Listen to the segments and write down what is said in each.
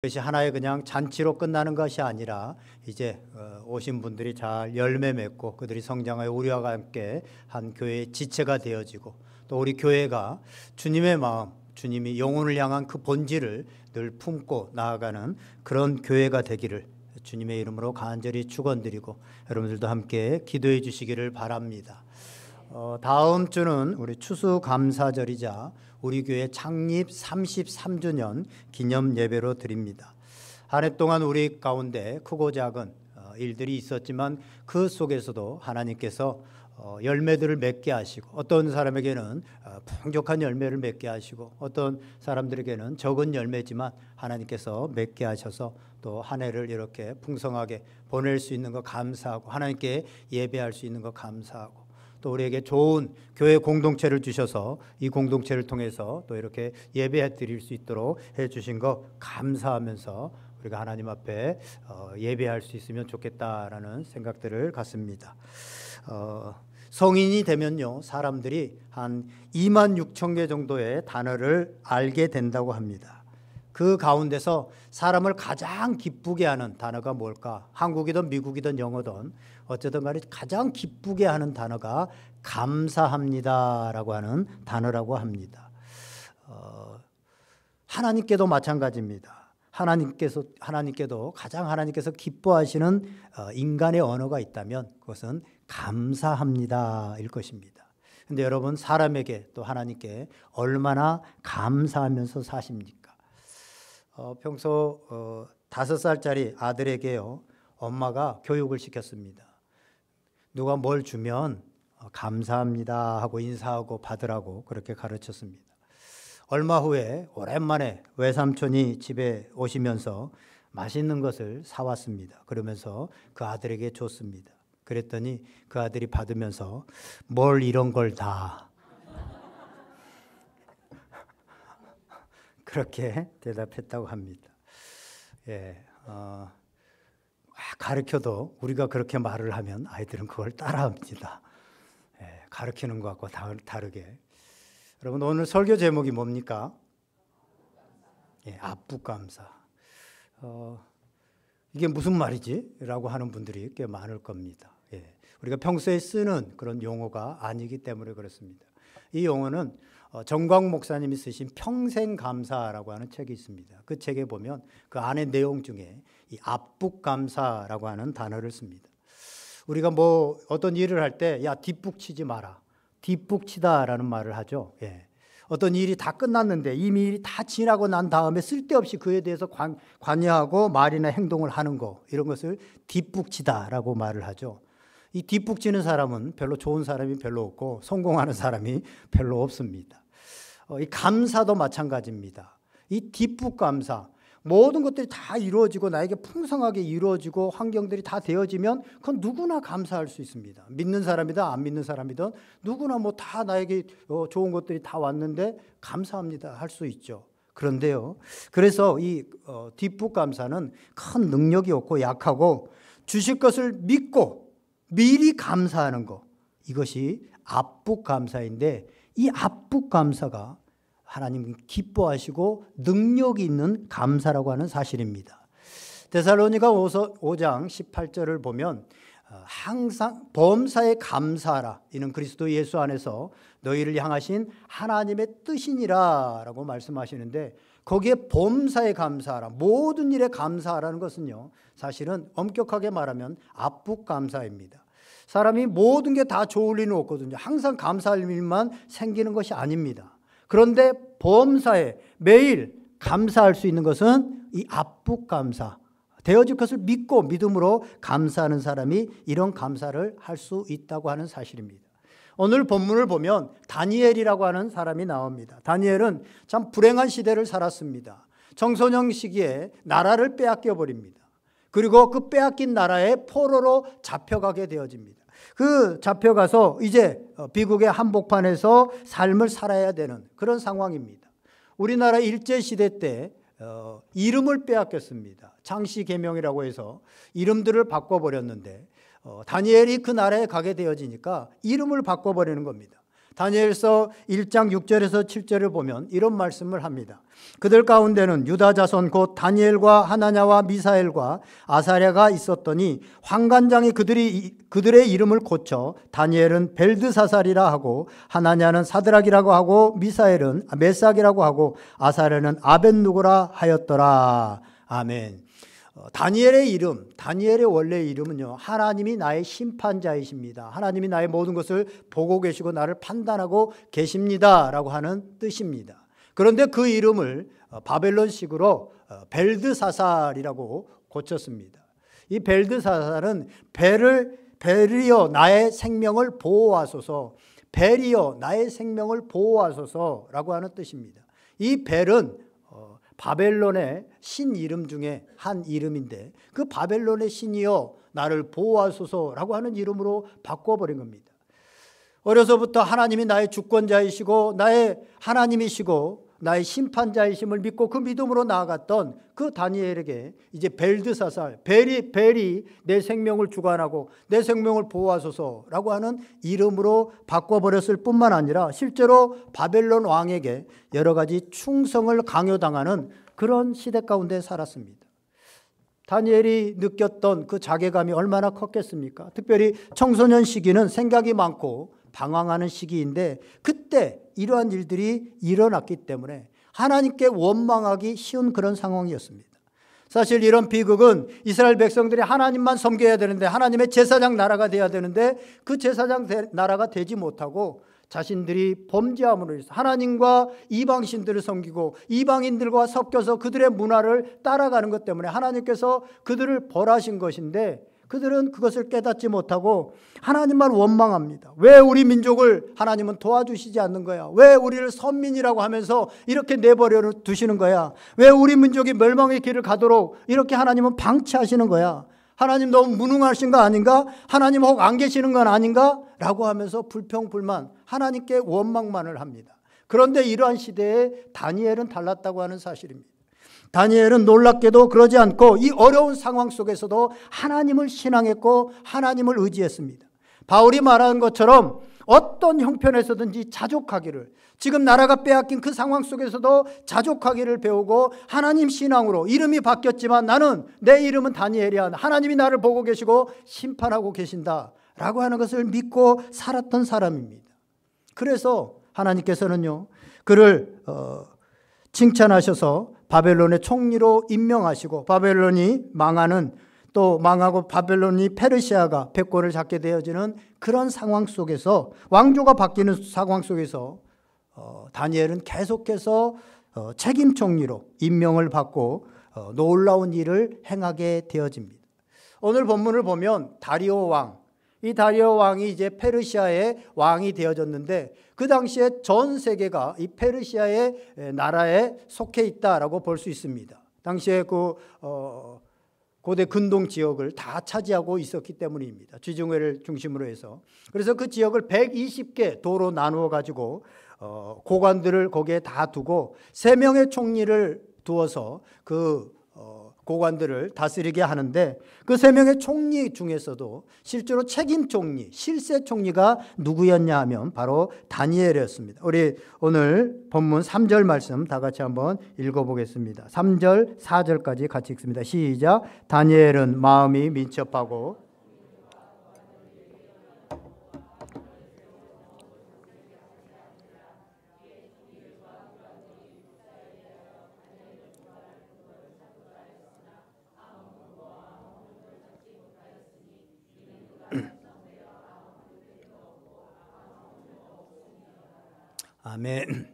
그것이 하나의 그냥 잔치로 끝나는 것이 아니라 이제 오신 분들이 잘 열매 맺고 그들이 성장하여 우리와 함께 한 교회의 지체가 되어지고 또 우리 교회가 주님의 마음, 주님이 영혼을 향한 그 본질을 늘 품고 나아가는 그런 교회가 되기를 주님의 이름으로 간절히 축원드리고 여러분들도 함께 기도해 주시기를 바랍니다. 다음 주는 우리 추수감사절이자 우리 교회 창립 33주년 기념 예배로 드립니다. 한 해 동안 우리 가운데 크고 작은 일들이 있었지만 그 속에서도 하나님께서 열매들을 맺게 하시고 어떤 사람에게는 풍족한 열매를 맺게 하시고 어떤 사람들에게는 적은 열매지만 하나님께서 맺게 하셔서 또 한 해를 이렇게 풍성하게 보낼 수 있는 것 감사하고 하나님께 예배할 수 있는 것 감사하고 또 우리에게 좋은 교회 공동체를 주셔서 이 공동체를 통해서 또 이렇게 예배 드릴 수 있도록 해주신 것 감사하면서 우리가 하나님 앞에 예배할 수 있으면 좋겠다라는 생각들을 갖습니다. 성인이 되면요 사람들이 한 2만 6천 개 정도의 단어를 알게 된다고 합니다. 그 가운데서 사람을 가장 기쁘게 하는 단어가 뭘까? 한국이든 미국이든 영어든 어쨌든 간에 가장 기쁘게 하는 단어가 감사합니다라고 하는 단어라고 합니다. 하나님께도 마찬가지입니다. 하나님께도 가장 하나님께서 기뻐하시는 인간의 언어가 있다면 그것은 감사합니다일 것입니다. 그런데 여러분 사람에게 또 하나님께 얼마나 감사하면서 사십니까? 평소 5살짜리 아들에게요 엄마가 교육을 시켰습니다. 누가 뭘 주면 감사합니다 하고 인사하고 받으라고 그렇게 가르쳤습니다. 얼마 후에 오랜만에 외삼촌이 집에 오시면서 맛있는 것을 사왔습니다. 그러면서 그 아들에게 줬습니다. 그랬더니 그 아들이 받으면서 뭘 이런 걸 다 그렇게 대답했다고 합니다. 가르쳐도 우리가 그렇게 말을 하면 아이들은 그걸 따라합니다. 가르치는 것과 다르게. 여러분 오늘 설교 제목이 뭡니까? 압북감사. 이게 무슨 말이지? 라고 하는 분들이 꽤 많을 겁니다. 우리가 평소에 쓰는 그런 용어가 아니기 때문에 그렇습니다. 이 용어는 정광 목사님이 쓰신 평생감사라고 하는 책이 있습니다. 그 책에 보면 그 안에 내용 중에 이 압북감사라고 하는 단어를 씁니다. 우리가 뭐 어떤 일을 할 때 야 뒷북치지 마라. 뒷북치다라는 말을 하죠. 어떤 일이 다 끝났는데 이미 일이 다 지나고 난 다음에 쓸데없이 그에 대해서 관여하고 말이나 행동을 하는 거 이런 것을 뒷북치다라고 말을 하죠. 이 뒷북치는 사람은 별로 좋은 사람이 별로 없고 성공하는 사람이 별로 없습니다. 이 감사도 마찬가지입니다. 이 뒷북감사 모든 것들이 다 이루어지고 나에게 풍성하게 이루어지고 환경들이 다 되어지면 그건 누구나 감사할 수 있습니다. 믿는 사람이든 안 믿는 사람이든 누구나 뭐 다 나에게 좋은 것들이 다 왔는데 감사합니다 할 수 있죠. 그런데요 그래서 이 뒷북감사는 큰 능력이 없고 약하고 주실 것을 믿고 미리 감사하는 것 이것이 앞북감사인데 이 앞북감사가 하나님 기뻐하시고 능력이 있는 감사라고 하는 사실입니다. 데살로니가 5장 18절을 보면 항상 범사에 감사하라 이는 그리스도 예수 안에서 너희를 향하신 하나님의 뜻이니라 라고 말씀하시는데 거기에 범사에 감사하라 모든 일에 감사하라는 것은요 사실은 엄격하게 말하면 압북감사입니다. 사람이 모든 게 다 좋을 리는 없거든요. 항상 감사할 일만 생기는 것이 아닙니다. 그런데 범사에 매일 감사할 수 있는 것은 이 압북감사 되어질 것을 믿고 믿음으로 감사하는 사람이 이런 감사를 할 수 있다고 하는 사실입니다. 오늘 본문을 보면 다니엘이라고 하는 사람이 나옵니다. 다니엘은 참 불행한 시대를 살았습니다. 청소년 시기에 나라를 빼앗겨 버립니다. 그리고 그 빼앗긴 나라에 포로로 잡혀가게 되어집니다. 그 잡혀가서 이제 비극의 한복판에서 삶을 살아야 되는 그런 상황입니다. 우리나라 일제시대 때 이름을 빼앗겼습니다. 창씨개명이라고 해서 이름들을 바꿔버렸는데 다니엘이 그 나라에 가게 되어지니까 이름을 바꿔버리는 겁니다. 다니엘서 1장 6절에서 7절을 보면 이런 말씀을 합니다. 그들 가운데는 유다 자손 곧 다니엘과 하나냐와 미사엘과 아사랴가 있었더니 환관장이 그들의 이름을 고쳐 다니엘은 벨드사살이라 하고 하나냐는 사드락이라고 하고 미사엘은 메삭이라고 하고 아사랴는 아벳누고라 하였더라. 아멘. 다니엘의 이름, 다니엘의 원래 이름은요, 하나님이 나의 심판자이십니다. 하나님이 나의 모든 것을 보고 계시고 나를 판단하고 계십니다 라고 하는 뜻입니다. 그런데 그 이름을 바벨론식으로 벨드사살이라고 고쳤습니다. 이 벨드사살은 벨이여 나의 생명을 보호하소서, 벨이여 나의 생명을 보호하소서라고 하는 뜻입니다. 이 벨은 바벨론의 신 이름 중에 한 이름인데 그 바벨론의 신이여 나를 보호하소서라고 하는 이름으로 바꿔버린 겁니다. 어려서부터 하나님이 나의 주권자이시고 나의 하나님이시고 나의 심판자이심을 믿고 그 믿음으로 나아갔던 그 다니엘에게 이제 벨드사살, 벨이 내 생명을 주관하고 내 생명을 보호하소서라고 하는 이름으로 바꿔버렸을 뿐만 아니라 실제로 바벨론 왕에게 여러 가지 충성을 강요당하는 그런 시대 가운데 살았습니다. 다니엘이 느꼈던 그 자괴감이 얼마나 컸겠습니까? 특별히 청소년 시기는 생각이 많고 방황하는 시기인데 그때 이러한 일들이 일어났기 때문에 하나님께 원망하기 쉬운 그런 상황이었습니다. 사실 이런 비극은 이스라엘 백성들이 하나님만 섬겨야 되는데 하나님의 제사장 나라가 되어야 되는데 그 제사장 나라가 되지 못하고 자신들이 범죄함으로 인해서 하나님과 이방신들을 섬기고 이방인들과 섞여서 그들의 문화를 따라가는 것 때문에 하나님께서 그들을 벌하신 것인데 그들은 그것을 깨닫지 못하고 하나님만 원망합니다. 왜 우리 민족을 하나님은 도와주시지 않는 거야? 왜 우리를 선민이라고 하면서 이렇게 내버려 두시는 거야? 왜 우리 민족이 멸망의 길을 가도록 이렇게 하나님은 방치하시는 거야? 하나님 너무 무능하신 거 아닌가? 하나님 혹 안 계시는 건 아닌가? 라고 하면서 불평불만 하나님께 원망만을 합니다. 그런데 이러한 시대에 다니엘은 달랐다고 하는 사실입니다. 다니엘은 놀랍게도 그러지 않고 이 어려운 상황 속에서도 하나님을 신앙했고 하나님을 의지했습니다. 바울이 말하는 것처럼 어떤 형편에서든지 자족하기를, 지금 나라가 빼앗긴 그 상황 속에서도 자족하기를 배우고 하나님 신앙으로 이름이 바뀌었지만 나는 내 이름은 다니엘이야. 하나님이 나를 보고 계시고 심판하고 계신다 라고 하는 것을 믿고 살았던 사람입니다. 그래서 하나님께서는요 그를 칭찬하셔서 바벨론의 총리로 임명하시고 바벨론이 망하고 바벨론이 페르시아가 패권을 잡게 되어지는 그런 상황 속에서 왕조가 바뀌는 상황 속에서 다니엘은 계속해서 책임 총리로 임명을 받고 놀라운 일을 행하게 되어집니다. 오늘 본문을 보면 다리오 왕, 이 다리오 왕이 이제 페르시아의 왕이 되어졌는데 그 당시에 전 세계가 이 페르시아의 나라에 속해 있다라고 볼 수 있습니다. 당시에 그 고대 근동 지역을 다 차지하고 있었기 때문입니다. 지중해를 중심으로 해서. 그래서 그 지역을 120개 도로 나누어 가지고 고관들을 거기에 다 두고 3명의 총리를 두어서 그 고관들을 다스리게 하는데 그 3명의 총리 중에서도 실제로 책임 총리, 실세 총리가 누구였냐 하면 바로 다니엘이었습니다. 우리 오늘 본문 3절 말씀 다 같이 한번 읽어보겠습니다. 3절, 4절까지 같이 읽습니다. 시작. 다니엘은 마음이 민첩하고 아멘.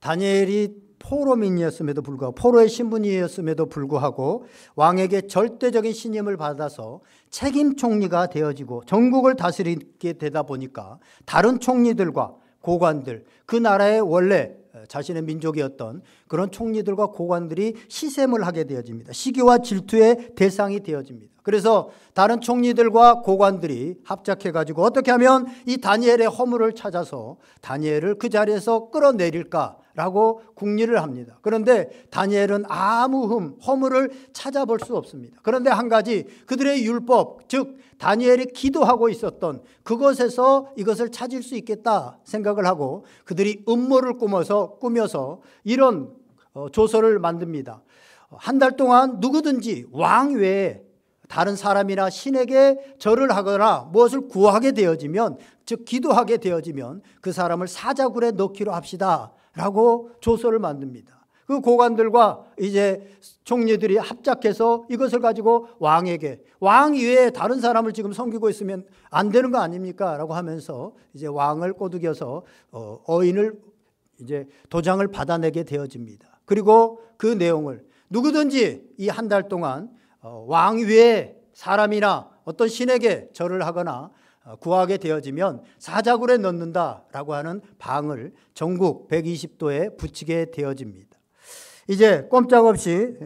다니엘이 포로민이었음에도 불구하고 포로의 신분이었음에도 불구하고 왕에게 절대적인 신임을 받아서 책임 총리가 되어지고 전국을 다스리게 되다 보니까 다른 총리들과 고관들, 그 나라의 원래 자신의 민족이었던 그런 총리들과 고관들이 시샘을 하게 되어집니다. 시기와 질투의 대상이 되어집니다. 그래서 다른 총리들과 고관들이 합작해가지고 어떻게 하면 이 다니엘의 허물을 찾아서 다니엘을 그 자리에서 끌어내릴까라고 라고 궁리를 합니다. 그런데 다니엘은 아무 허물을 찾아볼 수 없습니다. 그런데 한 가지, 그들의 율법, 즉 다니엘이 기도하고 있었던 그것에서 이것을 찾을 수 있겠다 생각을 하고 그들이 음모를 꾸며서 이런 조서를 만듭니다. 한 달 동안 누구든지 왕 외에 다른 사람이나 신에게 절을 하거나 무엇을 구하게 되어지면, 즉 기도하게 되어지면 그 사람을 사자굴에 넣기로 합시다 라고 조서를 만듭니다. 그 고관들과 이제 총리들이 합작해서 이것을 가지고 왕에게, 왕 이외에 다른 사람을 지금 섬기고 있으면 안 되는 거 아닙니까? 라고 하면서 이제 왕을 꼬드겨서 어인을 이제 도장을 받아내게 되어집니다. 그리고 그 내용을 누구든지 이 한 달 동안 왕 외에 사람이나 어떤 신에게 절을 하거나 구하게 되어지면 사자굴에 넣는다라고 하는 방을 전국 120도에 붙이게 되어집니다. 이제 꼼짝없이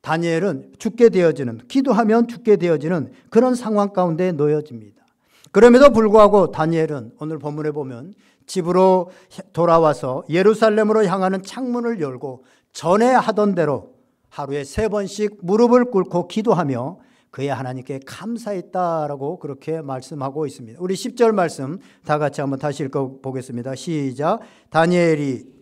다니엘은 죽게 되어지는, 기도하면 죽게 되어지는 그런 상황 가운데 놓여집니다. 그럼에도 불구하고 다니엘은 오늘 본문에 보면 집으로 돌아와서 예루살렘으로 향하는 창문을 열고 전에 하던 대로 하루에 3번씩 무릎을 꿇고 기도하며 그의 하나님께 감사했다라고 그렇게 말씀하고 있습니다. 우리 10절 말씀 다 같이 한번 다시 읽어보겠습니다. 시작. 다니엘이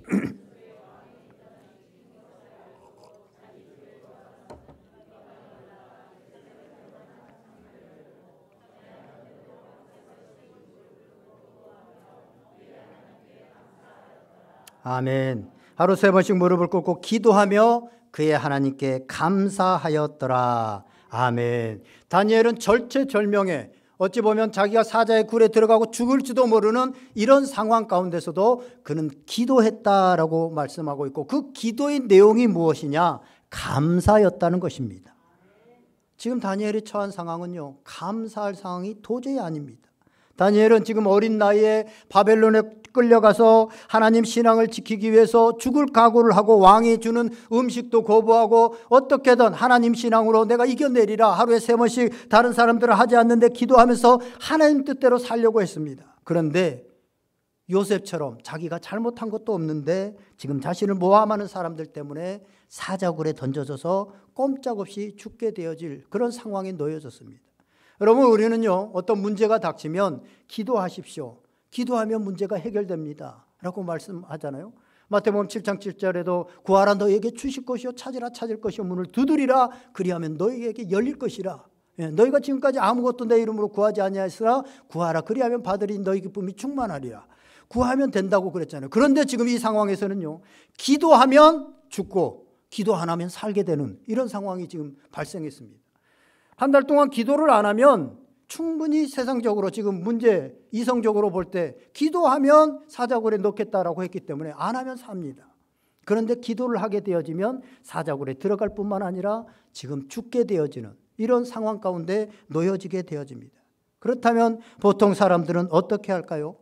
아멘. 하루 3번씩 무릎을 꿇고 기도하며 그의 하나님께 감사하였더라. 아멘. 다니엘은 절체절명에, 어찌 보면 자기가 사자의 굴에 들어가고 죽을지도 모르는 이런 상황 가운데서도 그는 기도했다라고 말씀하고 있고, 그 기도의 내용이 무엇이냐? 감사였다는 것입니다. 지금 다니엘이 처한 상황은요, 감사할 상황이 도저히 아닙니다. 다니엘은 지금 어린 나이에 바벨론에 끌려가서 하나님 신앙을 지키기 위해서 죽을 각오를 하고 왕이 주는 음식도 거부하고 어떻게든 하나님 신앙으로 내가 이겨내리라, 하루에 3번씩 다른 사람들은 하지 않는데 기도하면서 하나님 뜻대로 살려고 했습니다. 그런데 요셉처럼 자기가 잘못한 것도 없는데 지금 자신을 모함하는 사람들 때문에 사자굴에 던져져서 꼼짝없이 죽게 되어질 그런 상황에 놓여졌습니다. 여러분, 우리는요, 어떤 문제가 닥치면 기도하십시오. 기도하면 문제가 해결됩니다 라고 말씀하잖아요. 마태복음 7장 7절에도 구하라 너희에게 주실 것이요 찾으라 찾을 것이요 문을 두드리라 그리하면 너희에게 열릴 것이라. 너희가 지금까지 아무것도 내 이름으로 구하지 아니하였으나 구하라 그리하면 받으리 너희 기쁨이 충만하리라. 구하면 된다고 그랬잖아요. 그런데 지금 이 상황에서는요, 기도하면 죽고 기도 안 하면 살게 되는 이런 상황이 지금 발생했습니다. 한 달 동안 기도를 안 하면 충분히 세상적으로 지금 문제, 이성적으로 볼 때 기도하면 사자굴에 넣겠다라고 했기 때문에 안 하면 삽니다. 그런데 기도를 하게 되어지면 사자굴에 들어갈 뿐만 아니라 지금 죽게 되어지는 이런 상황 가운데 놓여지게 되어집니다. 그렇다면 보통 사람들은 어떻게 할까요?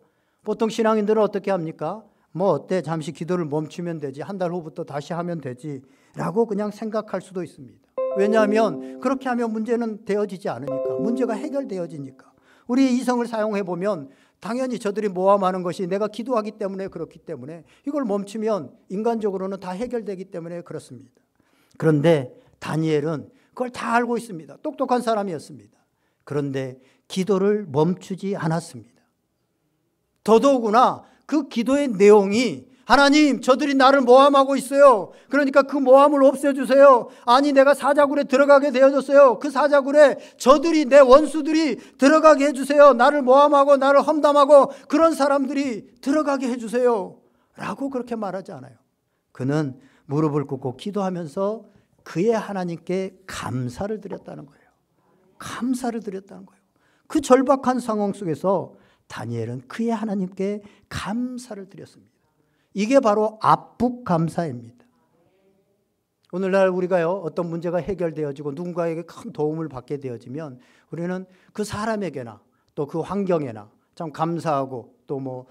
보통 신앙인들은 어떻게 합니까? 뭐 어때? 잠시 기도를 멈추면 되지. 한 달 후부터 다시 하면 되지. 라고 그냥 생각할 수도 있습니다. 왜냐하면 그렇게 하면 문제는 되어지지 않으니까, 문제가 해결되어지니까. 우리 이성을 사용해 보면 당연히 저들이 모함하는 것이 내가 기도하기 때문에 그렇기 때문에 이걸 멈추면 인간적으로는 다 해결되기 때문에 그렇습니다. 그런데 다니엘은 그걸 다 알고 있습니다. 똑똑한 사람이었습니다. 그런데 기도를 멈추지 않았습니다. 더더구나 그 기도의 내용이 하나님, 저들이 나를 모함하고 있어요. 그러니까 그 모함을 없애주세요. 아니, 내가 사자굴에 들어가게 되어졌어요. 그 사자굴에 저들이, 내 원수들이 들어가게 해주세요. 나를 모함하고 나를 험담하고 그런 사람들이 들어가게 해주세요. 라고 그렇게 말하지 않아요. 그는 무릎을 꿇고 기도하면서 그의 하나님께 감사를 드렸다는 거예요. 감사를 드렸다는 거예요. 그 절박한 상황 속에서 다니엘은 그의 하나님께 감사를 드렸습니다. 이게 바로 압북감사입니다. 오늘날 우리가요, 어떤 문제가 해결되어지고 누군가에게 큰 도움을 받게 되어지면 우리는 그 사람에게나 또 그 환경에나 참 감사하고 또 뭐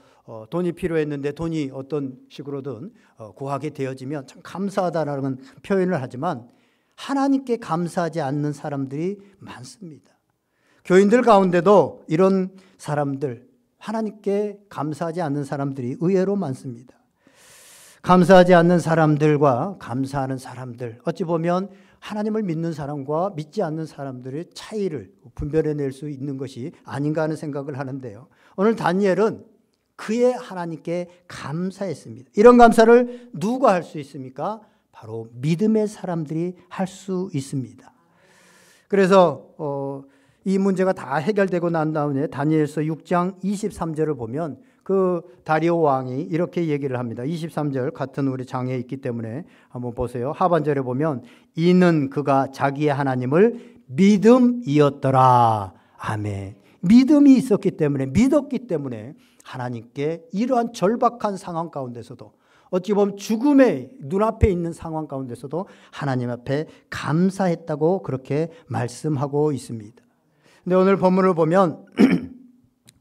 돈이 필요했는데 돈이 어떤 식으로든 구하게 되어지면 참 감사하다라는 표현을 하지만 하나님께 감사하지 않는 사람들이 많습니다. 교인들 가운데도 이런 사람들, 하나님께 감사하지 않는 사람들이 의외로 많습니다. 감사하지 않는 사람들과 감사하는 사람들, 어찌 보면 하나님을 믿는 사람과 믿지 않는 사람들의 차이를 분별해낼 수 있는 것이 아닌가 하는 생각을 하는데요. 오늘 다니엘은 그의 하나님께 감사했습니다. 이런 감사를 누가 할 수 있습니까? 바로 믿음의 사람들이 할 수 있습니다. 그래서 이 문제가 다 해결되고 난 다음에 다니엘서 6장 23절을 보면 그 다리오 왕이 이렇게 얘기를 합니다. 23절 같은 우리 장에 있기 때문에 한번 보세요. 하반절에 보면 이는 그가 자기의 하나님을 믿음이었더라. 아멘. 믿음이 있었기 때문에, 믿었기 때문에 하나님께 이러한 절박한 상황 가운데서도, 어찌 보면 죽음의 눈앞에 있는 상황 가운데서도 하나님 앞에 감사했다고 그렇게 말씀하고 있습니다. 근데 오늘 본문을 보면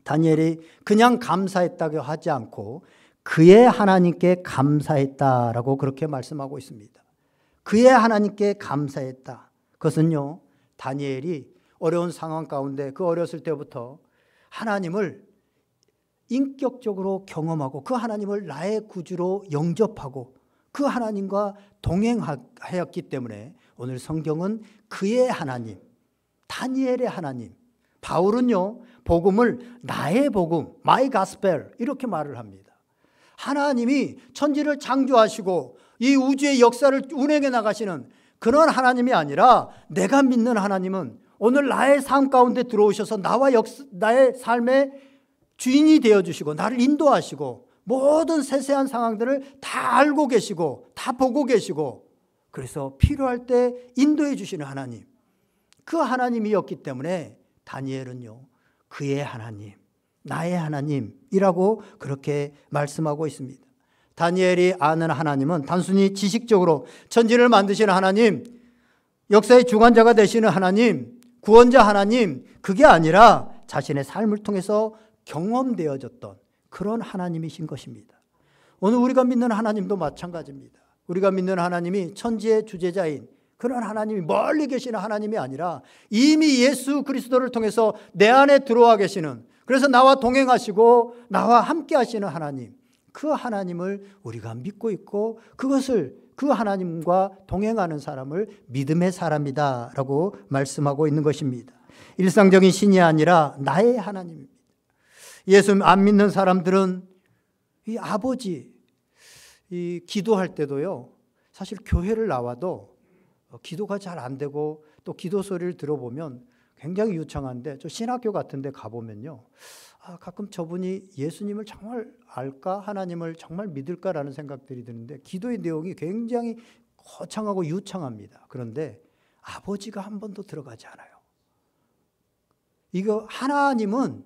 다니엘이 그냥 감사했다고 하지 않고 그의 하나님께 감사했다라고 그렇게 말씀하고 있습니다. 그의 하나님께 감사했다. 그것은요, 다니엘이 어려운 상황 가운데 그 어렸을 때부터 하나님을 인격적으로 경험하고 그 하나님을 나의 구주로 영접하고 그 하나님과 동행하였기 때문에 오늘 성경은 그의 하나님, 다니엘의 하나님, 바울은요 복음을 나의 복음, my gospel 이렇게 말을 합니다. 하나님이 천지를 창조하시고 이 우주의 역사를 운행해 나가시는 그런 하나님이 아니라 내가 믿는 하나님은 오늘 나의 삶 가운데 들어오셔서 나의 삶의 주인이 되어주시고 나를 인도하시고 모든 세세한 상황들을 다 알고 계시고 다 보고 계시고 그래서 필요할 때 인도해 주시는 하나님, 그 하나님이었기 때문에 다니엘은요 그의 하나님, 나의 하나님이라고 그렇게 말씀하고 있습니다. 다니엘이 아는 하나님은 단순히 지식적으로 천지를 만드시는 하나님, 역사의 주관자가 되시는 하나님, 구원자 하나님, 그게 아니라 자신의 삶을 통해서 경험되어졌던 그런 하나님이신 것입니다. 오늘 우리가 믿는 하나님도 마찬가지입니다. 우리가 믿는 하나님이 천지의 주재자인 그런 하나님이 멀리 계시는 하나님이 아니라 이미 예수 그리스도를 통해서 내 안에 들어와 계시는, 그래서 나와 동행하시고 나와 함께 하시는 하나님, 그 하나님을 우리가 믿고 있고 그것을, 그 하나님과 동행하는 사람을 믿음의 사람이다 라고 말씀하고 있는 것입니다. 일상적인 신이 아니라 나의 하나님입니다. 예수 안 믿는 사람들은 이 아버지, 이 기도할 때도요 사실 교회를 나와도 기도가 잘 안 되고 또 기도 소리를 들어보면 굉장히 유창한데, 저 신학교 같은 데 가보면요 가끔 저분이 예수님을 정말 알까, 하나님을 정말 믿을까라는 생각들이 드는데 기도의 내용이 굉장히 거창하고 유창합니다. 그런데 아버지가 한 번도 들어가지 않아요. 이거 하나님은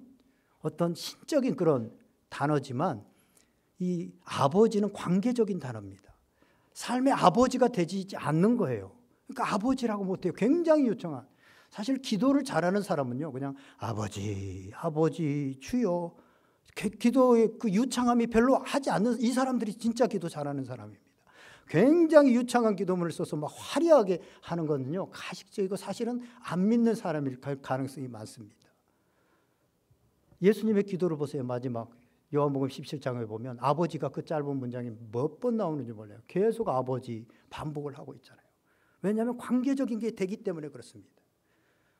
어떤 신적인 그런 단어지만 이 아버지는 관계적인 단어입니다. 삶의 아버지가 되지 않는 거예요. 그러니까 아버지라고 못해요. 굉장히 유창한. 사실 기도를 잘하는 사람은요 그냥 아버지, 아버지, 주여, 기도의 그 유창함이 별로 하지 않는 이 사람들이 진짜 기도 잘하는 사람입니다. 굉장히 유창한 기도문을 써서 막 화려하게 하는 거는요 가식적이고 사실은 안 믿는 사람일 가능성이 많습니다. 예수님의 기도를 보세요. 마지막 요한복음 17장에 보면 아버지가 그 짧은 문장에 몇 번 나오는지 몰라요. 계속 아버지 반복을 하고 있잖아요. 왜냐하면 관계적인 게 되기 때문에 그렇습니다.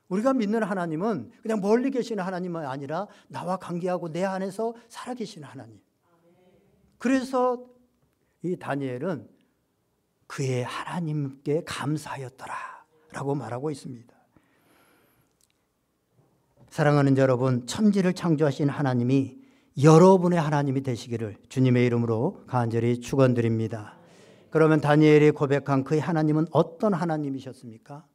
우리가 믿는 하나님은 그냥 멀리 계시는 하나님은 아니라 나와 관계하고 내 안에서 살아계시는 하나님. 그래서 이 다니엘은 그의 하나님께 감사하였더라 라고 말하고 있습니다. 사랑하는 여러분, 천지를 창조하신 하나님이 여러분의 하나님이 되시기를 주님의 이름으로 간절히 축원드립니다. 그러면 다니엘이 고백한 그의 하나님은 어떤 하나님이셨습니까?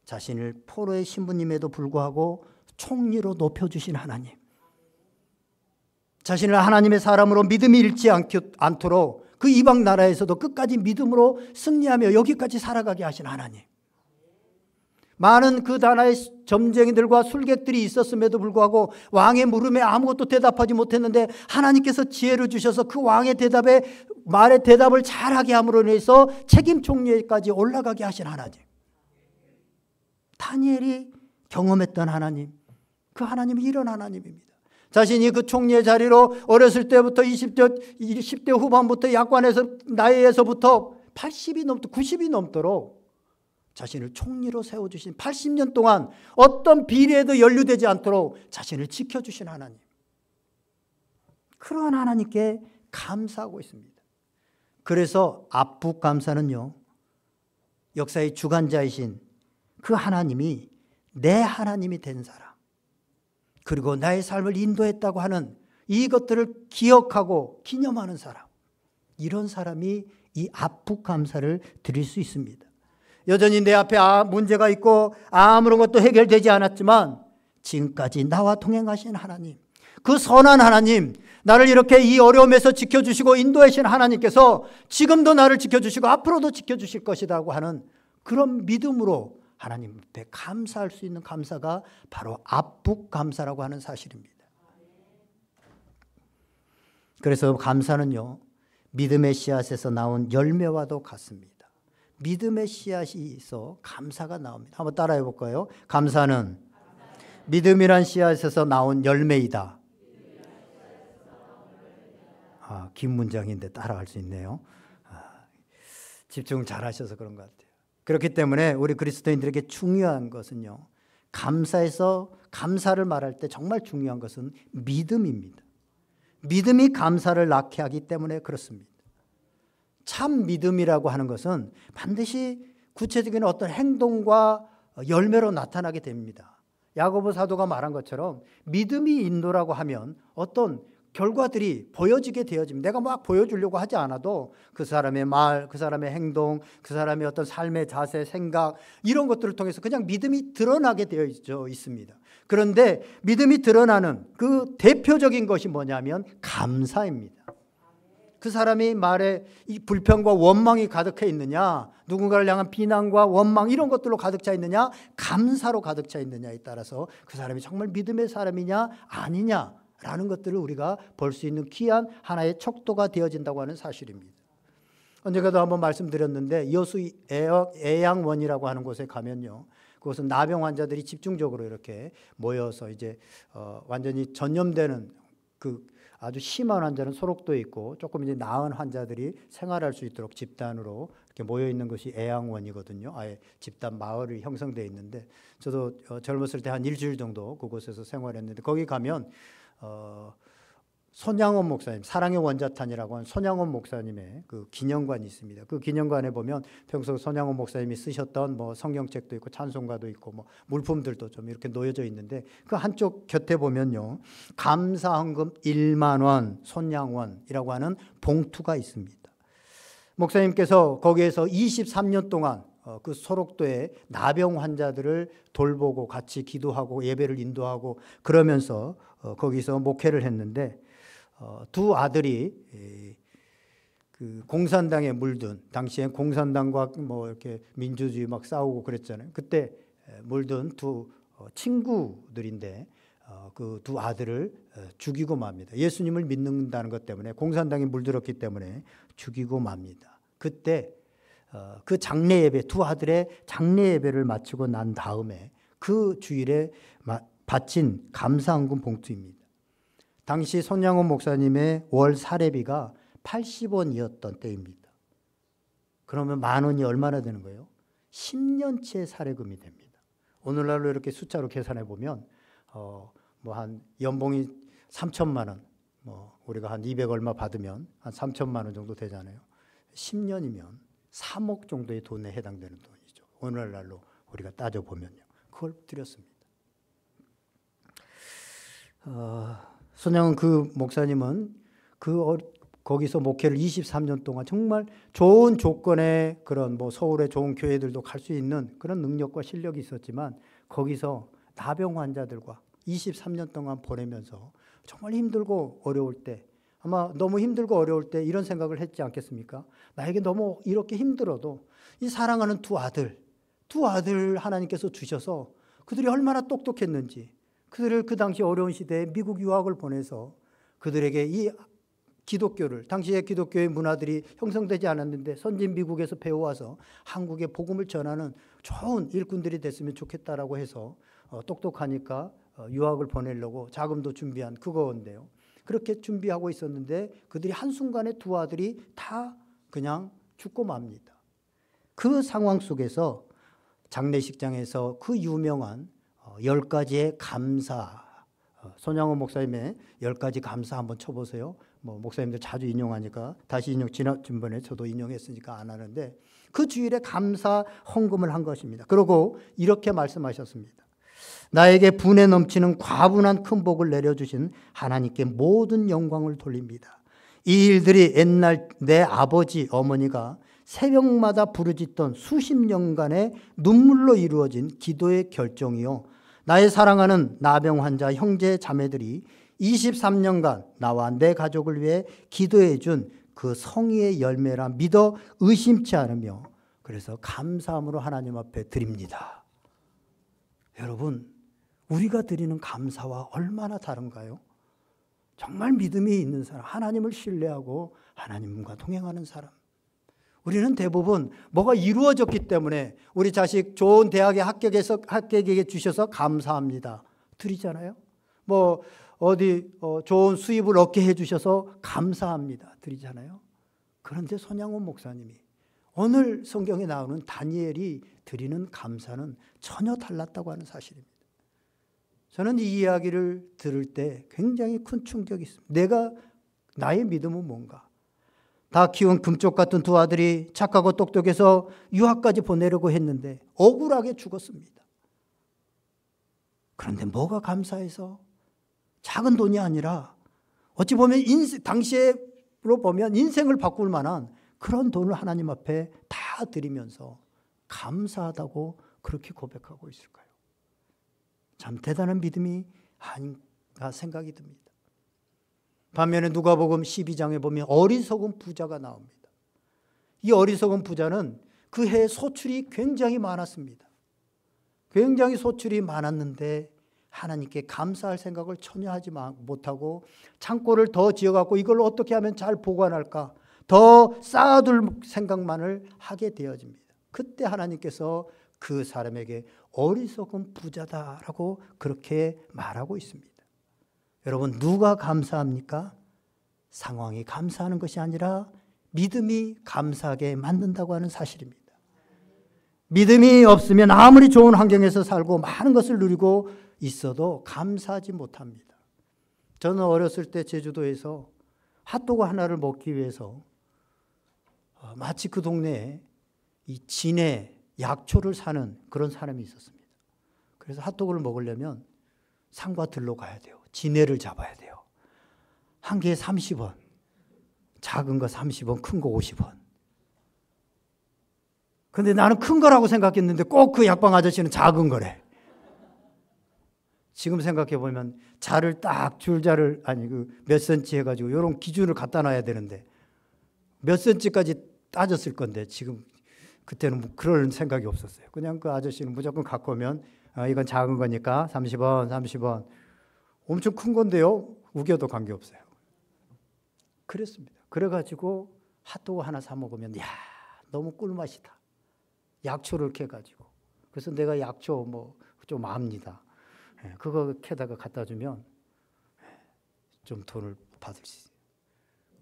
자신을 포로의 신부님에도 불구하고 총리로 높여주신 하나님, 자신을 하나님의 사람으로 믿음이 잃지 않도록 그 이방 나라에서도 끝까지 믿음으로 승리하며 여기까지 살아가게 하신 하나님, 많은 그 나라의 점쟁이들과 술객들이 있었음에도 불구하고 왕의 물음에 아무것도 대답하지 못했는데 하나님께서 지혜를 주셔서 그 왕의 말의 대답을 잘하게 함으로 인해서 책임 총리까지 올라가게 하신 하나님, 다니엘이 경험했던 하나님, 그 하나님이 이런 하나님입니다. 자신이 그 총리의 자리로 어렸을 때부터 10대 후반부터 약관에서 나이에서부터 80이 넘도록 90이 넘도록 자신을 총리로 세워주신 80년 동안 어떤 비리에도 연루되지 않도록 자신을 지켜주신 하나님. 그러한 하나님께 감사하고 있습니다. 그래서 압북감사는요, 역사의 주관자이신 그 하나님이 내 하나님이 된 사람, 그리고 나의 삶을 인도했다고 하는 이것들을 기억하고 기념하는 사람, 이런 사람이 이 압북감사를 드릴 수 있습니다. 여전히 내 앞에 문제가 있고 아무런 것도 해결되지 않았지만 지금까지 나와 동행하신 하나님, 그 선한 하나님, 나를 이렇게 이 어려움에서 지켜주시고 인도하신 하나님께서 지금도 나를 지켜주시고 앞으로도 지켜주실 것이라고 하는 그런 믿음으로 하나님 앞에 감사할 수 있는 감사가 바로 압북감사라고 하는 사실입니다. 그래서 감사는요, 믿음의 씨앗에서 나온 열매와도 같습니다. 믿음의 씨앗이 있어 감사가 나옵니다. 한번 따라해 볼까요? 감사는 믿음이란 씨앗에서 나온 열매이다. 긴 문장인데 따라할 수 있네요. 집중 잘 하셔서 그런 것 같아요. 그렇기 때문에 우리 그리스도인들에게 중요한 것은요, 감사에서 감사를 말할 때 정말 중요한 것은 믿음입니다. 믿음이 감사를 낳게 하기 때문에 그렇습니다. 참 믿음이라고 하는 것은 반드시 구체적인 어떤 행동과 열매로 나타나게 됩니다. 야고보 사도가 말한 것처럼 믿음이 인도라고 하면 어떤 결과들이 보여지게 되어집니다. 내가 막 보여주려고 하지 않아도 그 사람의 말, 그 사람의 행동, 그 사람의 어떤 삶의 자세, 생각, 이런 것들을 통해서 그냥 믿음이 드러나게 되어 있습니다. 그런데 믿음이 드러나는 그 대표적인 것이 뭐냐면 감사입니다. 그 사람이 말에 이 불평과 원망이 가득해 있느냐, 누군가를 향한 비난과 원망 이런 것들로 가득 차 있느냐, 감사로 가득 차 있느냐에 따라서 그 사람이 정말 믿음의 사람이냐 아니냐라는 것들을 우리가 볼 수 있는 귀한 하나의 척도가 되어진다고 하는 사실입니다. 언젠가도 한번 말씀드렸는데 여수 애양원이라고 하는 곳에 가면요, 그것은 나병 환자들이 집중적으로 이렇게 모여서 이제 완전히 전염되는 그 아주 심한 환자는 소록도에 있고 조금 이제 나은 환자들이 생활할 수 있도록 집단으로 이렇게 모여 있는 것이 애양원이거든요. 아예 집단 마을이 형성되어 있는데 저도 젊었을 때 한 일주일 정도 그곳에서 생활했는데 거기 가면 손양원 목사님, 사랑의 원자탄이라고 하는 손양원 목사님의 그 기념관이 있습니다. 그 기념관에 보면 평소 손양원 목사님이 쓰셨던 뭐 성경책도 있고 찬송가도 있고 뭐 물품들도 좀 이렇게 놓여져 있는데 그 한쪽 곁에 보면요, 감사헌금 1만 원 손양원이라고 하는 봉투가 있습니다. 목사님께서 거기에서 23년 동안 그 소록도의 나병 환자들을 돌보고 같이 기도하고 예배를 인도하고 그러면서 거기서 목회를 했는데 두 아들이 그 공산당에 물든, 당시엔 공산당과 뭐 이렇게 민주주의 막 싸우고 그랬잖아요. 그때 물든 두 친구들인데 그 두 아들을 죽이고 맙니다. 예수님을 믿는다는 것 때문에, 공산당에 물들었기 때문에 죽이고 맙니다. 그때 그 장례 예배, 두 아들의 장례 예배를 마치고 난 다음에 그 주일에 바친 감사헌금 봉투입니다. 당시 손양원 목사님의 월 사례비가 80원이었던 때입니다. 그러면 10,000원이 얼마나 되는 거예요? 10년치의 사례금이 됩니다. 오늘날로 이렇게 숫자로 계산해 보면 뭐 한 연봉이 3천만 원, 뭐 우리가 한 200 얼마 받으면 한 3천만 원 정도 되잖아요. 10년이면 3억 정도의 돈에 해당되는 돈이죠. 오늘날로 우리가 따져 보면요, 그걸 드렸습니다. 손양원 그 목사님은 거기서 목회를 23년 동안 정말 좋은 조건의 그런 뭐 서울의 좋은 교회들도 갈 수 있는 그런 능력과 실력이 있었지만 거기서 나병 환자들과 23년 동안 보내면서 정말 힘들고 어려울 때, 아마 너무 힘들고 어려울 때 이런 생각을 했지 않겠습니까? 나에게 너무 이렇게 힘들어도 이 사랑하는 두 아들 하나님께서 주셔서 그들이 얼마나 똑똑했는지, 그들을 그 당시 어려운 시대에 미국 유학을 보내서 그들에게 이 기독교를, 당시의 기독교의 문화들이 형성되지 않았는데 선진 미국에서 배워와서 한국에 복음을 전하는 좋은 일꾼들이 됐으면 좋겠다라고 해서 똑똑하니까 유학을 보내려고 자금도 준비한 그거인데요. 그렇게 준비하고 있었는데 그들이 한순간에 두 아들이 다 그냥 죽고 맙니다. 그 상황 속에서 장례식장에서 그 유명한 10가지의 감사, 손양호 목사님의 10가지 감사 한번 쳐보세요. 뭐 목사님들 자주 인용하니까 다시 지난번에 저도 인용했으니까 안 하는데 그 주일에 감사 헌금을 한 것입니다. 그리고 이렇게 말씀하셨습니다. 나에게 분에 넘치는 과분한 큰 복을 내려주신 하나님께 모든 영광을 돌립니다. 이 일들이 옛날 내 아버지 어머니가 새벽마다 부르짖던 수십 년간의 눈물로 이루어진 기도의 결정이요, 나의 사랑하는 나병 환자 형제 자매들이 23년간 나와 내 가족을 위해 기도해 준 그 성의의 열매라 믿어 의심치 않으며 그래서 감사함으로 하나님 앞에 드립니다. 여러분, 우리가 드리는 감사와 얼마나 다른가요? 정말 믿음이 있는 사람, 하나님을 신뢰하고 하나님과 동행하는 사람. 우리는 대부분 뭐가 이루어졌기 때문에 우리 자식 좋은 대학에 합격해 주셔서 감사합니다 드리잖아요. 뭐 어디 좋은 수입을 얻게 해 주셔서 감사합니다 드리잖아요. 그런데 손양호 목사님이 오늘 성경에 나오는 다니엘이 드리는 감사는 전혀 달랐다고 하는 사실입니다. 저는 이 이야기를 들을 때 굉장히 큰 충격이 있습니다. 나의 믿음은 뭔가? 다 키운 금쪽 같은 두 아들이 착하고 똑똑해서 유학까지 보내려고 했는데 억울하게 죽었습니다. 그런데 뭐가 감사해서? 작은 돈이 아니라 어찌 보면 당시로 보면 인생을 바꿀 만한 그런 돈을 하나님 앞에 다 드리면서 감사하다고 그렇게 고백하고 있을까요? 참 대단한 믿음이 아닌가 생각이 듭니다. 반면에 누가복음 12장에 보면 어리석은 부자가 나옵니다. 이 어리석은 부자는 그 해 소출이 굉장히 많았습니다. 굉장히 소출이 많았는데 하나님께 감사할 생각을 전혀 하지 못하고 창고를 더 지어갖고 이걸 어떻게 하면 잘 보관할까 더 쌓아둘 생각만을 하게 되어집니다. 그때 하나님께서 그 사람에게 어리석은 부자다라고 그렇게 말하고 있습니다. 여러분, 누가 감사합니까? 상황이 감사하는 것이 아니라 믿음이 감사하게 만든다고 하는 사실입니다. 믿음이 없으면 아무리 좋은 환경에서 살고 많은 것을 누리고 있어도 감사하지 못합니다. 저는 어렸을 때 제주도에서 핫도그 하나를 먹기 위해서 마치 그 동네에 이 진해 약초를 사는 그런 사람이 있었습니다. 그래서 핫도그를 먹으려면 산과 들로 가야 돼요. 진해를 잡아야 돼요. 한 개에 30원. 작은 거 30원, 큰 거 50원. 근데 나는 큰 거라고 생각했는데 꼭 그 약방 아저씨는 작은 거래. 지금 생각해 보면 자를 딱 줄자를 몇 센치 해가지고 이런 기준을 갖다 놔야 되는데 몇 센치까지 따졌을 건데 지금 그때는 뭐 그럴 생각이 없었어요. 그냥 그 아저씨는 무조건 갖고 오면 이건 작은 거니까 30원, 30원. 엄청 큰 건데요. 우겨도 관계없어요. 그랬습니다. 그래가지고 핫도그 하나 사 먹으면 너무 꿀맛이다. 약초를 이렇게 해가지고. 그래서 내가 약초 뭐 좀 압니다. 그거 캐다가 갖다 주면 좀 돈을 받을 수 있어요.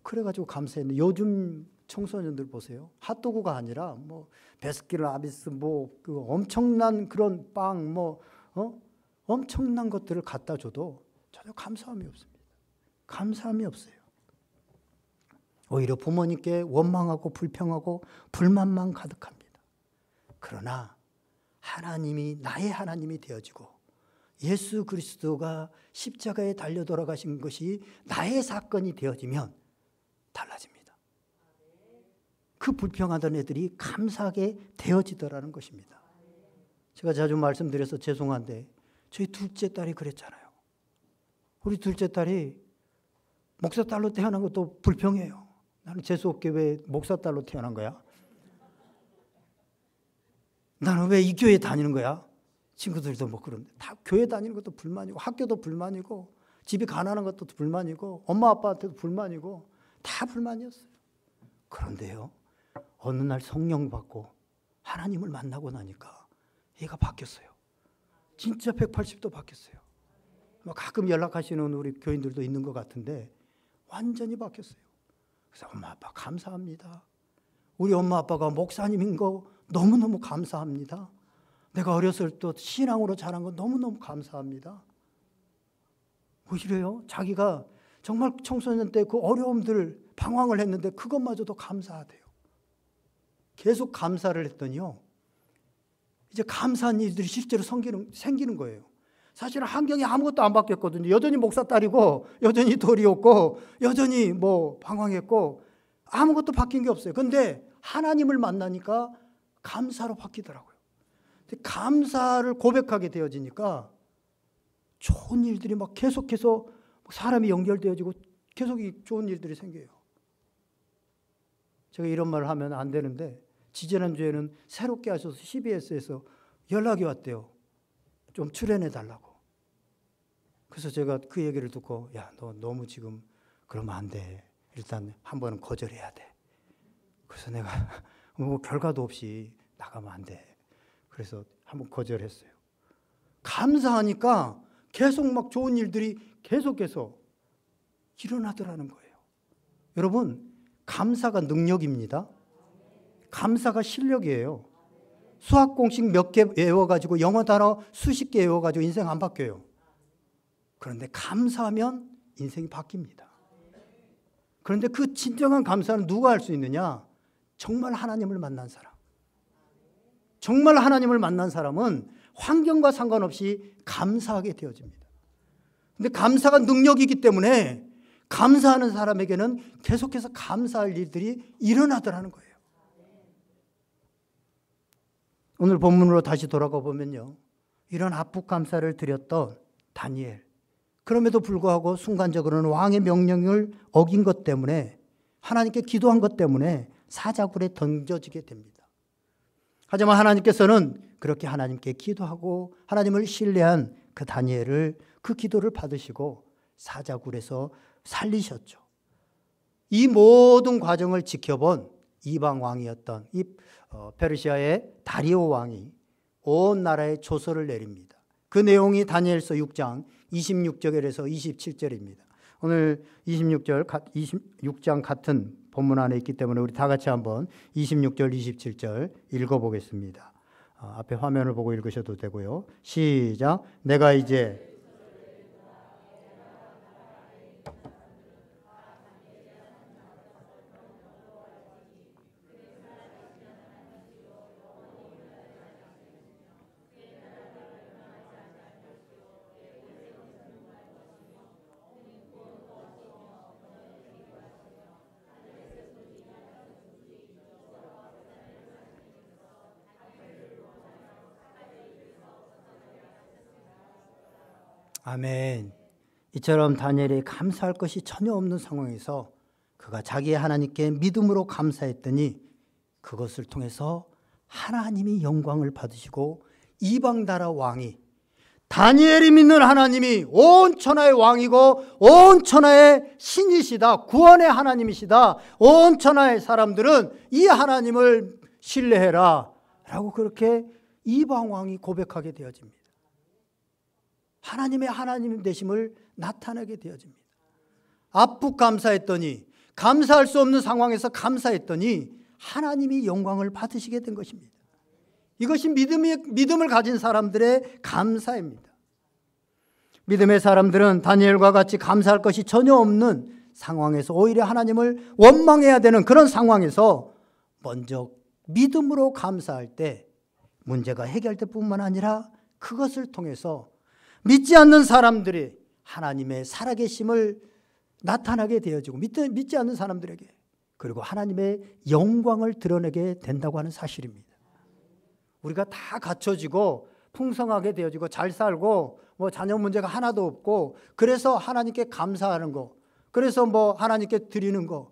그래가지고 감사했는데 요즘 청소년들 보세요. 핫도그가 아니라 뭐 베스킨 라빈스 그 엄청난 그런 빵 엄청난 것들을 갖다 줘도 전혀 감사함이 없습니다. 감사함이 없어요. 오히려 부모님께 원망하고 불평하고 불만만 가득합니다. 그러나 하나님이 나의 하나님이 되어지고 예수 그리스도가 십자가에 달려 돌아가신 것이 나의 사건이 되어지면 달라집니다. 그 불평하던 애들이 감사하게 되어지더라는 것입니다. 제가 자주 말씀드려서 죄송한데 저희 둘째 딸이 그랬잖아요. 우리 둘째 딸이 목사 딸로 태어난 것도 불평해요. 나는 재수없게 왜 목사 딸로 태어난 거야? 나는 왜 이 교회 다니는 거야? 친구들도 뭐 그런데 다 교회 다니는 것도 불만이고 학교도 불만이고 집이 가난한 것도 불만이고 엄마 아빠한테도 불만이고 다 불만이었어요. 그런데요, 어느 날 성령 받고 하나님을 만나고 나니까 얘가 바뀌었어요. 진짜 180도 바뀌었어요. 가끔 연락하시는 우리 교인들도 있는 것 같은데 완전히 바뀌었어요. 그래서 엄마 아빠 감사합니다. 우리 엄마 아빠가 목사님인 거 너무너무 감사합니다. 내가 어렸을 때 신앙으로 자란 거 너무너무 감사합니다. 뭐 이래요? 자기가 정말 청소년 때 그 어려움들 방황을 했는데 그것마저도 감사하대요. 계속 감사를 했더니요, 이제 감사한 일들이 실제로 생기는 거예요. 사실은 환경이 아무것도 안 바뀌었거든요. 여전히 목사 딸이고 여전히 돌이었고 여전히 뭐 방황했고 아무것도 바뀐 게 없어요. 그런데 하나님을 만나니까 감사로 바뀌더라고요. 감사를 고백하게 되어지니까 좋은 일들이 막 계속해서 사람이 연결되어지고 계속 좋은 일들이 생겨요. 제가 이런 말을 하면 안 되는데 지지난주에는 새롭게 하셔서 CBS에서 연락이 왔대요. 좀 출연해 달라고. 그래서 제가 그 얘기를 듣고, 야, 너 너무 지금 그러면 안 돼. 일단 한 번은 거절해야 돼. 그래서 내가 뭐 결과도 없이 나가면 안 돼. 그래서 한번 거절했어요. 감사하니까 계속 막 좋은 일들이 계속해서 일어나더라는 거예요. 여러분, 감사가 능력입니다. 감사가 실력이에요. 수학 공식 몇 개 외워가지고 영어 단어 수십 개 외워가지고 인생 안 바뀌어요. 그런데 감사하면 인생이 바뀝니다. 그런데 그 진정한 감사는 누가 할 수 있느냐? 정말 하나님을 만난 사람. 정말 하나님을 만난 사람은 환경과 상관없이 감사하게 되어집니다. 근데 감사가 능력이기 때문에 감사하는 사람에게는 계속해서 감사할 일들이 일어나더라는 거예요. 오늘 본문으로 다시 돌아가 보면요, 이런 압축감사를 드렸던 다니엘, 그럼에도 불구하고 순간적으로는 왕의 명령을 어긴 것 때문에, 하나님께 기도한 것 때문에 사자굴에 던져지게 됩니다. 하지만 하나님께서는 그렇게 하나님께 기도하고 하나님을 신뢰한 그 다니엘을, 그 기도를 받으시고 사자굴에서 살리셨죠. 이 모든 과정을 지켜본 이방 왕이었던 이 페르시아의 다리오 왕이 온 나라에 조서를 내립니다. 그 내용이 다니엘서 6장 26절에서 27절입니다. 오늘 26장 같은 본문 안에 있기 때문에 우리 다 같이 한번 26절, 27절 읽어보겠습니다. 앞에 화면을 보고 읽으셔도 되고요. 시작. 내가 이제 아멘. 이처럼 다니엘이 감사할 것이 전혀 없는 상황에서 그가 자기의 하나님께 믿음으로 감사했더니 그것을 통해서 하나님이 영광을 받으시고 이방 나라 왕이, 다니엘이 믿는 하나님이 온 천하의 왕이고 온 천하의 신이시다, 구원의 하나님이시다, 온 천하의 사람들은 이 하나님을 신뢰해라 라고 그렇게 이방 왕이 고백하게 되어집니다. 하나님의 하나님 되심을 나타내게 되어집니다. 압축 감사했더니, 감사할 수 없는 상황에서 감사했더니 하나님이 영광을 받으시게 된 것입니다. 이것이 믿음을 가진 사람들의 감사입니다. 믿음의 사람들은 다니엘과 같이 감사할 것이 전혀 없는 상황에서 오히려 하나님을 원망해야 되는 그런 상황에서 먼저 믿음으로 감사할 때 문제가 해결될 뿐만 아니라 그것을 통해서 믿지 않는 사람들이 하나님의 살아계심을 나타나게 되어지고, 믿지 않는 사람들에게, 그리고 하나님의 영광을 드러내게 된다고 하는 사실입니다. 우리가 다 갖춰지고 풍성하게 되어지고 잘 살고 뭐 자녀 문제가 하나도 없고 그래서 하나님께 감사하는 거, 그래서 뭐 하나님께 드리는 거,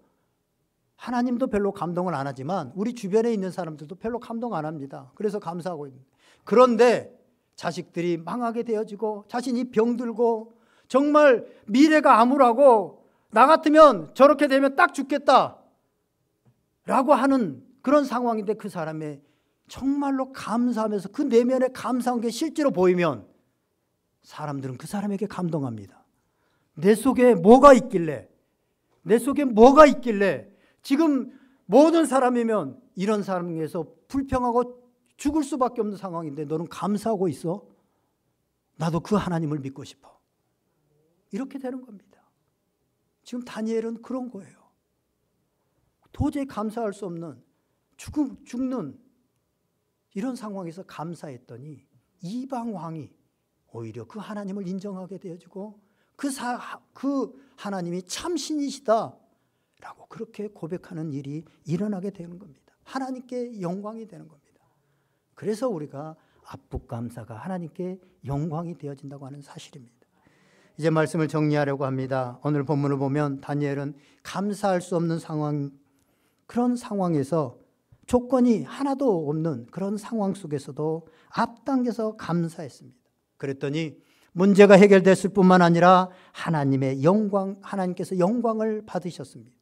하나님도 별로 감동을 안 하지만 우리 주변에 있는 사람들도 별로 감동 안 합니다. 그래서 감사하고 있는. 그런데 자식들이 망하게 되어지고 자신이 병들고 정말 미래가 암울하고 나 같으면 저렇게 되면 딱 죽겠다 라고 하는 그런 상황인데 그 사람의 정말로 감사하면서 그 내면에 감사한 게 실제로 보이면 사람들은 그 사람에게 감동합니다. 내 속에 뭐가 있길래, 내 속에 뭐가 있길래 지금 모든 사람이면 이런 상황에서 불평하고 죽을 수밖에 없는 상황인데 너는 감사하고 있어? 나도 그 하나님을 믿고 싶어. 이렇게 되는 겁니다. 지금 다니엘은 그런 거예요. 도저히 감사할 수 없는 죽는 이런 상황에서 감사했더니 이방 왕이 오히려 그 하나님을 인정하게 되어지고 그 하나님이 참신이시다 라고 그렇게 고백하는 일이 일어나게 되는 겁니다. 하나님께 영광이 되는 겁니다. 그래서 우리가 압북감사가 하나님께 영광이 되어진다고 하는 사실입니다. 이제 말씀을 정리하려고 합니다. 오늘 본문을 보면 다니엘은 감사할 수 없는 상황, 그런 상황에서 조건이 하나도 없는 그런 상황 속에서도 앞당겨서 감사했습니다. 그랬더니 문제가 해결됐을 뿐만 아니라 하나님께서 영광을 받으셨습니다.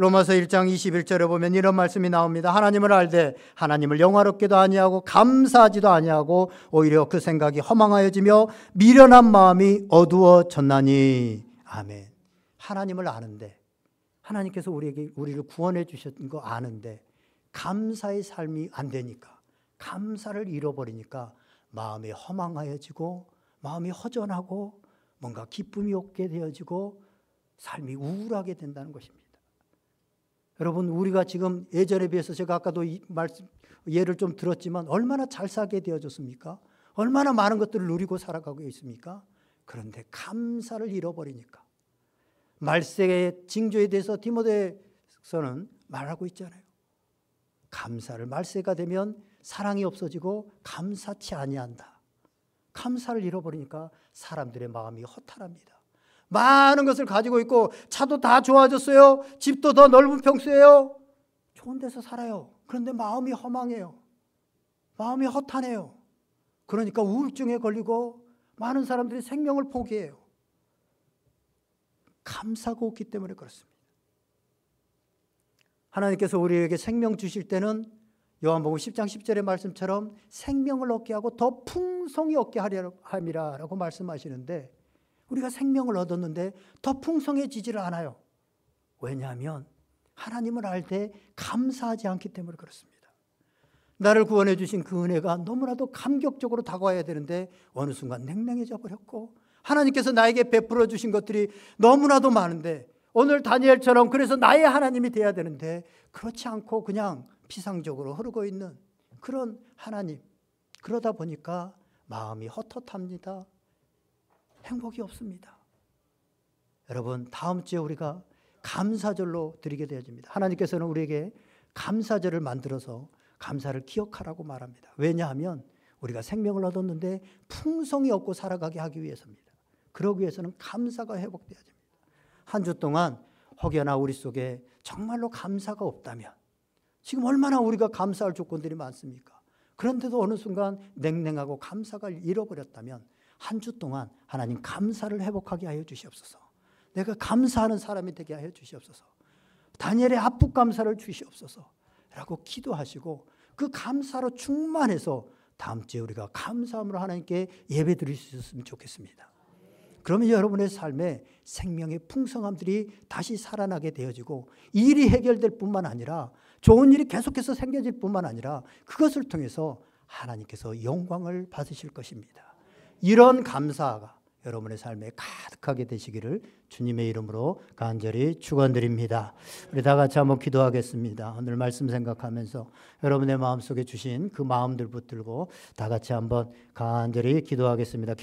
로마서 1장 21절에 보면 이런 말씀이 나옵니다. 하나님을 알되 하나님을 영화롭게도 아니하고 감사하지도 아니하고 오히려 그 생각이 허망하여지며 미련한 마음이 어두워졌나니. 아멘. 하나님을 아는데, 하나님께서 우리를 구원해 주셨던 거 아는데 감사의 삶이 안 되니까, 감사를 잃어버리니까 마음이 허망하여지고 마음이 허전하고 뭔가 기쁨이 없게 되어지고 삶이 우울하게 된다는 것입니다. 여러분, 우리가 지금 예전에 비해서 제가 아까도 예를 좀 들었지만 얼마나 잘 살게 되어졌습니까? 얼마나 많은 것들을 누리고 살아가고 있습니까? 그런데 감사를 잃어버리니까. 말세의 징조에 대해서 디모데서는 말하고 있잖아요. 감사를, 말세가 되면 사랑이 없어지고 감사치 아니한다. 감사를 잃어버리니까 사람들의 마음이 허탈합니다. 많은 것을 가지고 있고 차도 다 좋아졌어요. 집도 더 넓은 평수예요. 좋은 데서 살아요. 그런데 마음이 허망해요. 마음이 허탄해요. 그러니까 우울증에 걸리고 많은 사람들이 생명을 포기해요. 감사가 없기 때문에 그렇습니다. 하나님께서 우리에게 생명 주실 때는 요한복음 10장 10절의 말씀처럼 생명을 얻게 하고 더 풍성히 얻게 하려 함이라고 말씀하시는데, 우리가 생명을 얻었는데 더 풍성해지지를 않아요. 왜냐하면 하나님을 알 때 감사하지 않기 때문에 그렇습니다. 나를 구원해 주신 그 은혜가 너무나도 감격적으로 다가와야 되는데 어느 순간 냉랭해져 버렸고, 하나님께서 나에게 베풀어 주신 것들이 너무나도 많은데, 오늘 다니엘처럼 그래서 나의 하나님이 돼야 되는데 그렇지 않고 그냥 피상적으로 흐르고 있는 그런 하나님, 그러다 보니까 마음이 헛헛합니다. 행복이 없습니다. 여러분, 다음 주에 우리가 감사절로 드리게 되어집니다. 하나님께서는 우리에게 감사절을 만들어서 감사를 기억하라고 말합니다. 왜냐하면 우리가 생명을 얻었는데 풍성이 없고 살아가게 하기 위해서입니다. 그러기 위해서는 감사가 회복되어야 됩니다. 한 주 동안 혹여나 우리 속에 정말로 감사가 없다면, 지금 얼마나 우리가 감사할 조건들이 많습니까? 그런데도 어느 순간 냉랭하고 감사가 잃어버렸다면 한 주 동안 하나님 감사를 회복하게 하여 주시옵소서. 내가 감사하는 사람이 되게 하여 주시옵소서. 다니엘의 압북감사를 주시옵소서 라고 기도하시고 그 감사로 충만해서 다음 주에 우리가 감사함으로 하나님께 예배 드릴 수 있었으면 좋겠습니다. 그러면 여러분의 삶에 생명의 풍성함들이 다시 살아나게 되어지고 일이 해결될 뿐만 아니라 좋은 일이 계속해서 생겨질 뿐만 아니라 그것을 통해서 하나님께서 영광을 받으실 것입니다. 이런 감사가 여러분의 삶에 가득하게 되시기를 주님의 이름으로 간절히 축원드립니다. 우리 다 같이 한번 기도하겠습니다. 오늘 말씀 생각하면서 여러분의 마음속에 주신 그 마음들 붙들고 다 같이 한번 간절히 기도하겠습니다.